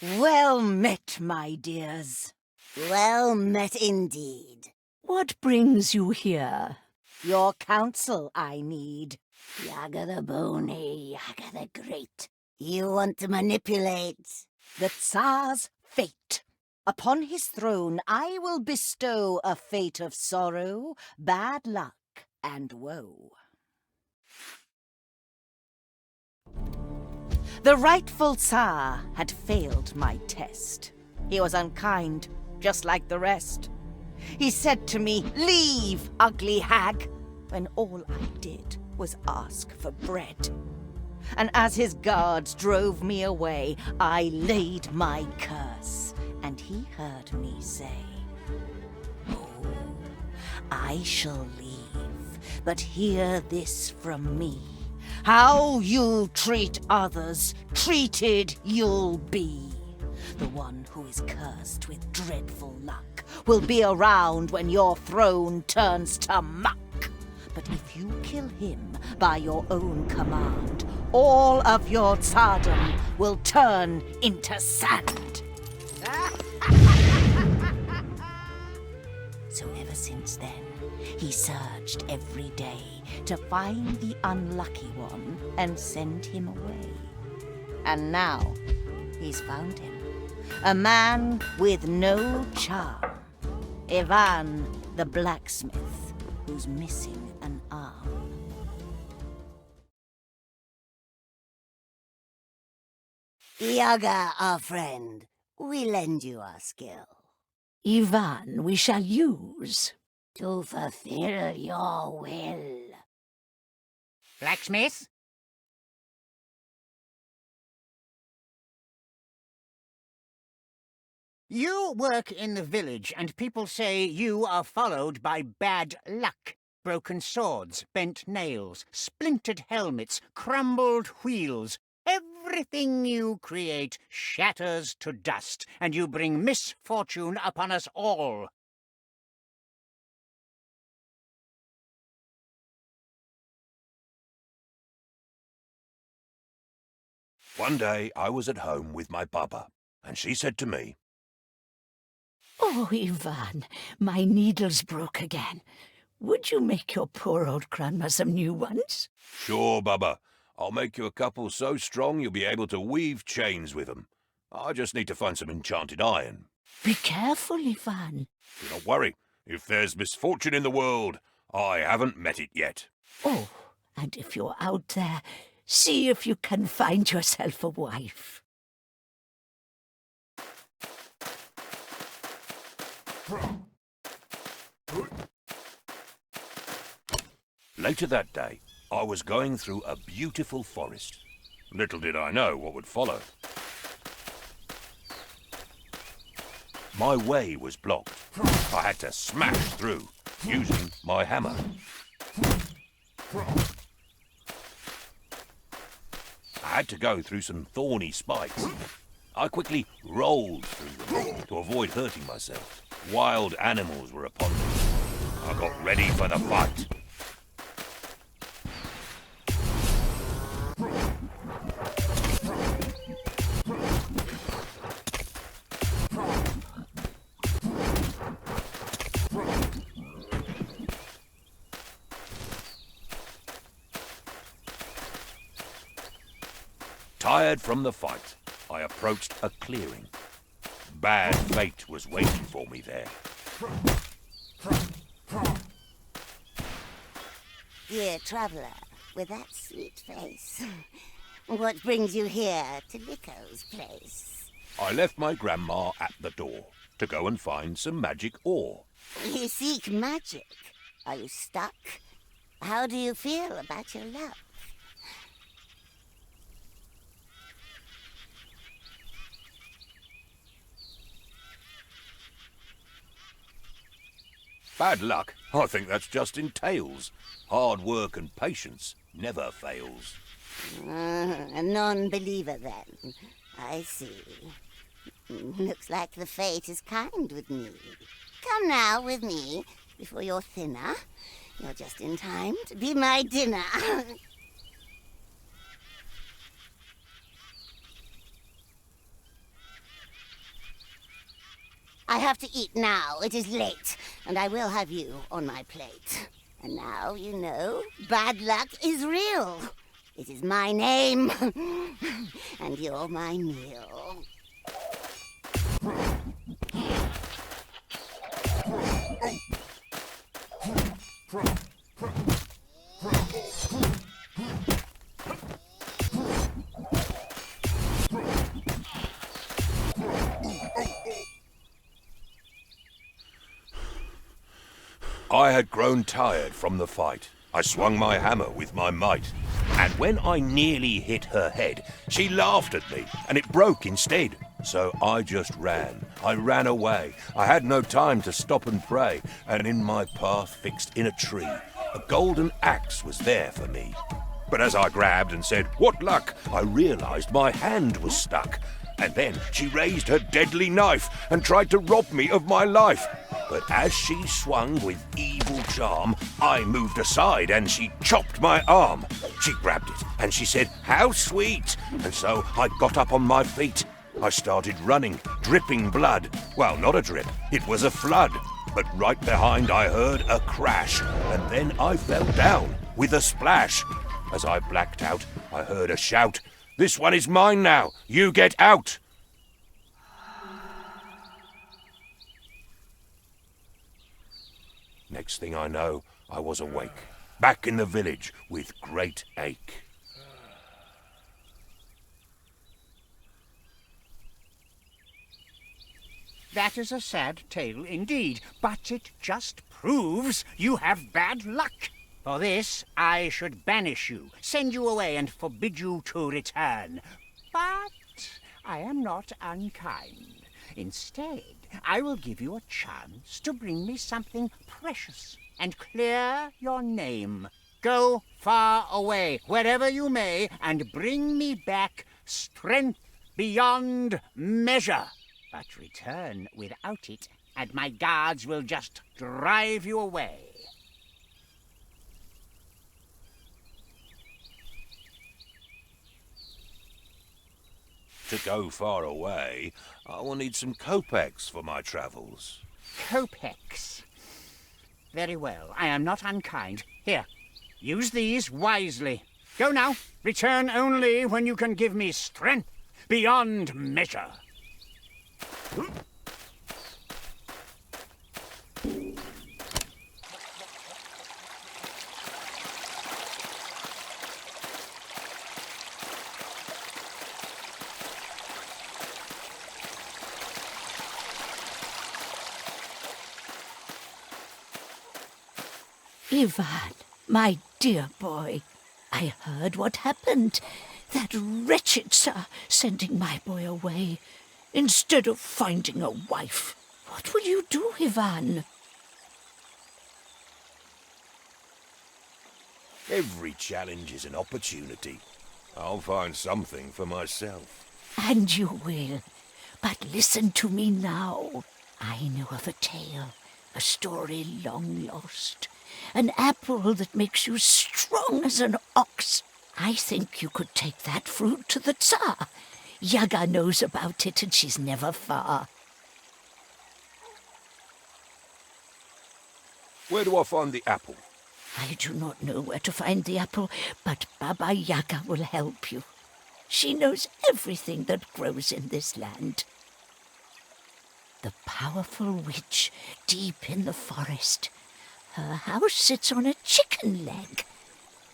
Well met, my dears. Well met indeed. What brings you here? Your counsel I need. Yaga the Bony, Yaga the Great. You want to manipulate the Tsar's fate. Upon his throne I will bestow a fate of sorrow, bad luck, and woe. The rightful Tsar had failed my test. He was unkind, just like the rest. He said to me, "Leave, ugly hag," when all I did was ask for bread. And as his guards drove me away, I laid my curse, and he heard me say, "Oh, I shall leave, but hear this from me. How you treat others, treated you'll be. The one who is cursed with dreadful luck will be around when your throne turns to muck. But if you kill him by your own command, all of your tsardom will turn into sand." So ever since then, he searched every day to find the unlucky one and send him away. And now he's found him. A man with no charm. Ivan the blacksmith, who's missing an arm. Yaga, our friend. We lend you our skill. Ivan, we shall use. To fulfill your will. Blacksmith? You work in the village, and people say you are followed by bad luck. Broken swords, bent nails, splintered helmets, crumbled wheels. Everything you create shatters to dust, and you bring misfortune upon us all. One day I was at home with my baba, and she said to me, Oh, Ivan, my needle's broke again. Would you make your poor old grandma some new ones? "Sure, baba. I'll make you a couple so strong you'll be able to weave chains with them. I just need to find some enchanted iron." Be careful, Ivan. "Do not worry. If there's misfortune in the world, I haven't met it yet." Oh, and if you're out there, see if you can find yourself a wife. Later that day, I was going through a beautiful forest. Little did I know what would follow. My way was blocked. I had to smash through, using my hammer. I had to go through some thorny spikes. I quickly rolled through them to avoid hurting myself. Wild animals were upon me. I got ready for the fight. Tired from the fight, I approached a clearing. Bad fate was waiting for me there. Dear traveller, with that sweet face, what brings you here to Nico's place? I left my grandma at the door to go and find some magic ore. You seek magic. Are you stuck? How do you feel about your luck? Bad luck? I think that's just in tales. Hard work and patience never fails. A non-believer, then. I see. Looks like the fate is kind with me. Come now with me, before you're thinner. You're just in time to be my dinner. I have to eat now. It is late, and I will have you on my plate. And now you know bad luck is real. It is my name, and you're my meal. I had grown tired from the fight. I swung my hammer with my might, and when I nearly hit her head, she laughed at me, and it broke instead. So I just ran. I ran away. I had no time to stop and pray, and in my path fixed in a tree, a golden axe was there for me. But as I grabbed and said, "What luck?" I realized my hand was stuck. And then she raised her deadly knife and tried to rob me of my life. But as she swung with evil charm, I moved aside and she chopped my arm. She grabbed it and she said, "How sweet!" And so I got up on my feet. I started running, dripping blood. Well, not a drip, it was a flood. But right behind I heard a crash, and then I fell down with a splash. As I blacked out, I heard a shout, "This one is mine now, you get out!" Next thing I know, I was awake, back in the village with great ache. That is a sad tale indeed, but it just proves you have bad luck. For this, I should banish you, send you away, and forbid you to return. But I am not unkind. Instead, I will give you a chance to bring me something precious and clear your name. Go far away, wherever you may, and bring me back strength beyond measure. But return without it, and my guards will just drive you away. To go far away, I will need some kopecks for my travels. Kopecks. Very well, I am not unkind. Here, use these wisely. Go now. Return only when you can give me strength beyond measure. Ivan, my dear boy, I heard what happened. That wretched Tsar sending my boy away, instead of finding a wife. What will you do, Ivan? Every challenge is an opportunity. I'll find something for myself. And you will. But listen to me now. I know of a tale, a story long lost. An apple that makes you strong as an ox. I think you could take that fruit to the Tsar. Yaga knows about it, and she's never far. Where do I find the apple? I do not know where to find the apple, but Baba Yaga will help you. She knows everything that grows in this land. The powerful witch deep in the forest. Her house sits on a chicken leg.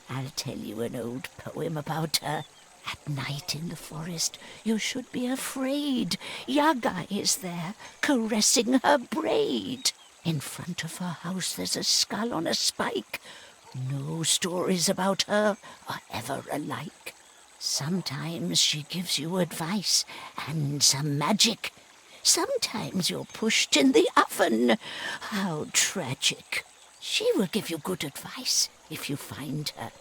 I'll tell you an old poem about her. At night in the forest, you should be afraid. Yaga is there, caressing her braid. In front of her house there's a skull on a spike. No stories about her are ever alike. Sometimes she gives you advice and some magic. Sometimes you're pushed in the oven. How tragic. She will give you good advice if you find her.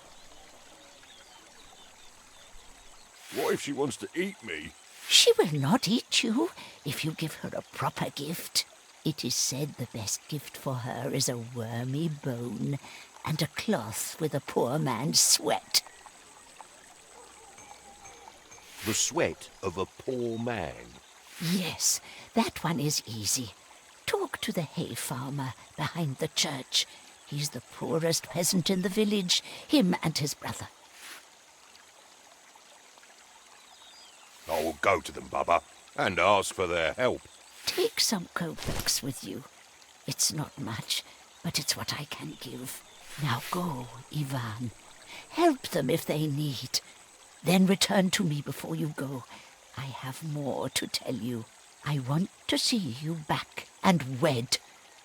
What if she wants to eat me? She will not eat you if you give her a proper gift. It is said the best gift for her is a wormy bone and a cloth with a poor man's sweat. The sweat of a poor man. Yes, that one is easy. to the hay farmer behind the church. He's the poorest peasant in the village, him and his brother. I will go to them, Baba, and ask for their help. Take some kopecks with you. It's not much, but it's what I can give. Now go, Ivan. Help them if they need. Then return to me before you go. I have more to tell you. I want to see you back and wed,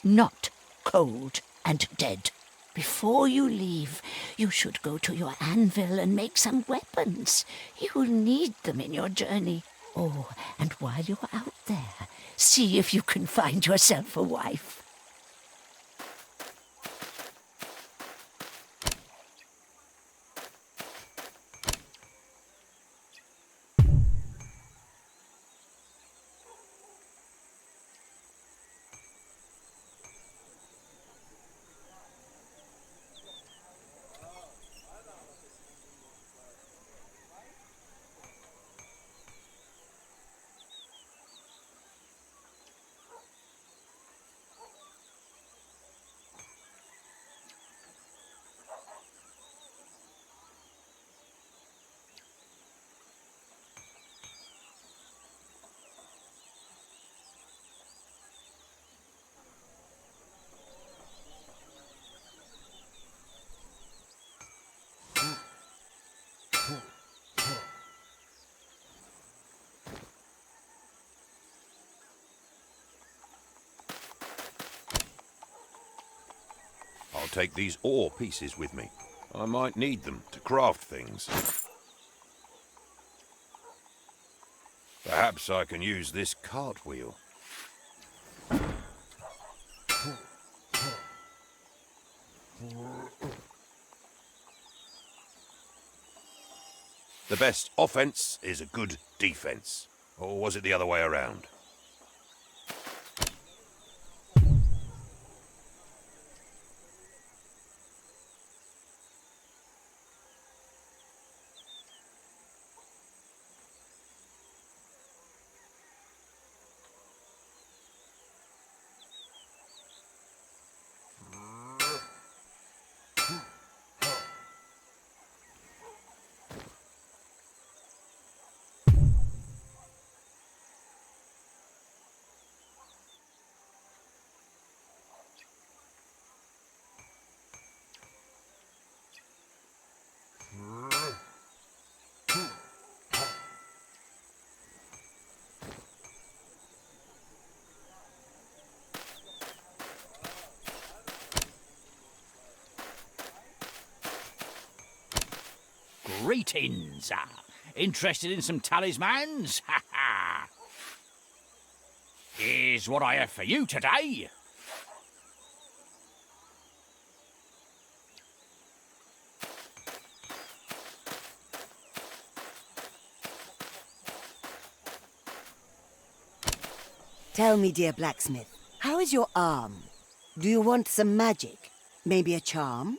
not cold and dead. Before you leave, you should go to your anvil and make some weapons. You'll need them in your journey. Oh, and while you're out there, see if you can find yourself a wife. I'll take these ore pieces with me. I might need them to craft things. Perhaps I can use this cartwheel. The best offense is a good defense. Or was it the other way around? Greetings. Interested in some talismans? Ha ha! Here's what I have for you today. Tell me, dear blacksmith, how is your arm? Do you want some magic? Maybe a charm?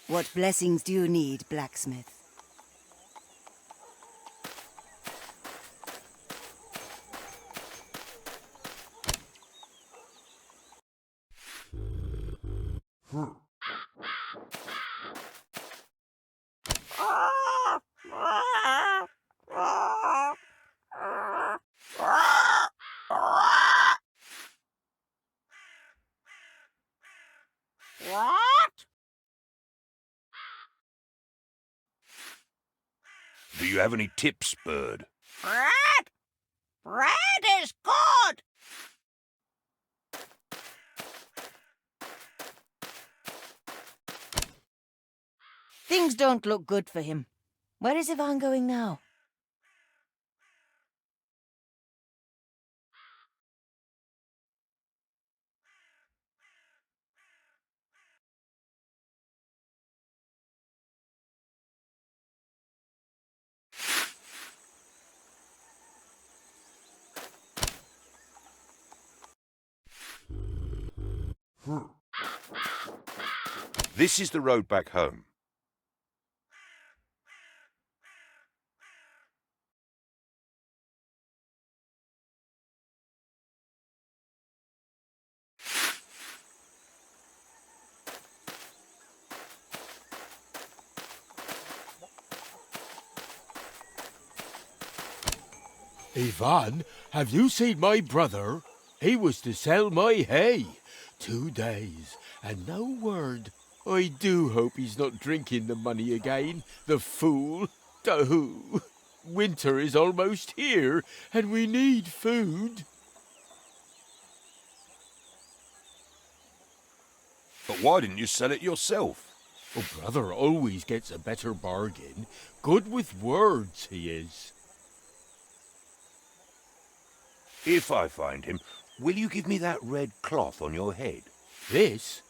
What blessings do you need, blacksmith? Do you have any tips, bird? Bread! Bread is good! Things don't look good for him. Where is Ivan going now? This is the road back home. Ivan, have you seen my brother? He was to sell my hay. 2 days, and no word. I do hope he's not drinking the money again, the fool. Oh, winter is almost here, and we need food. But why didn't you sell it yourself? Oh, brother always gets a better bargain. Good with words, he is. If I find him, will you give me that red cloth on your head? This?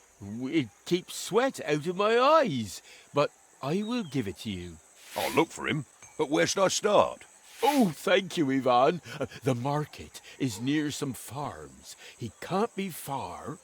It keeps sweat out of my eyes, but I will give it to you. I'll look for him, but where should I start? Oh, thank you, Ivan. The market is near some farms. He can't be far.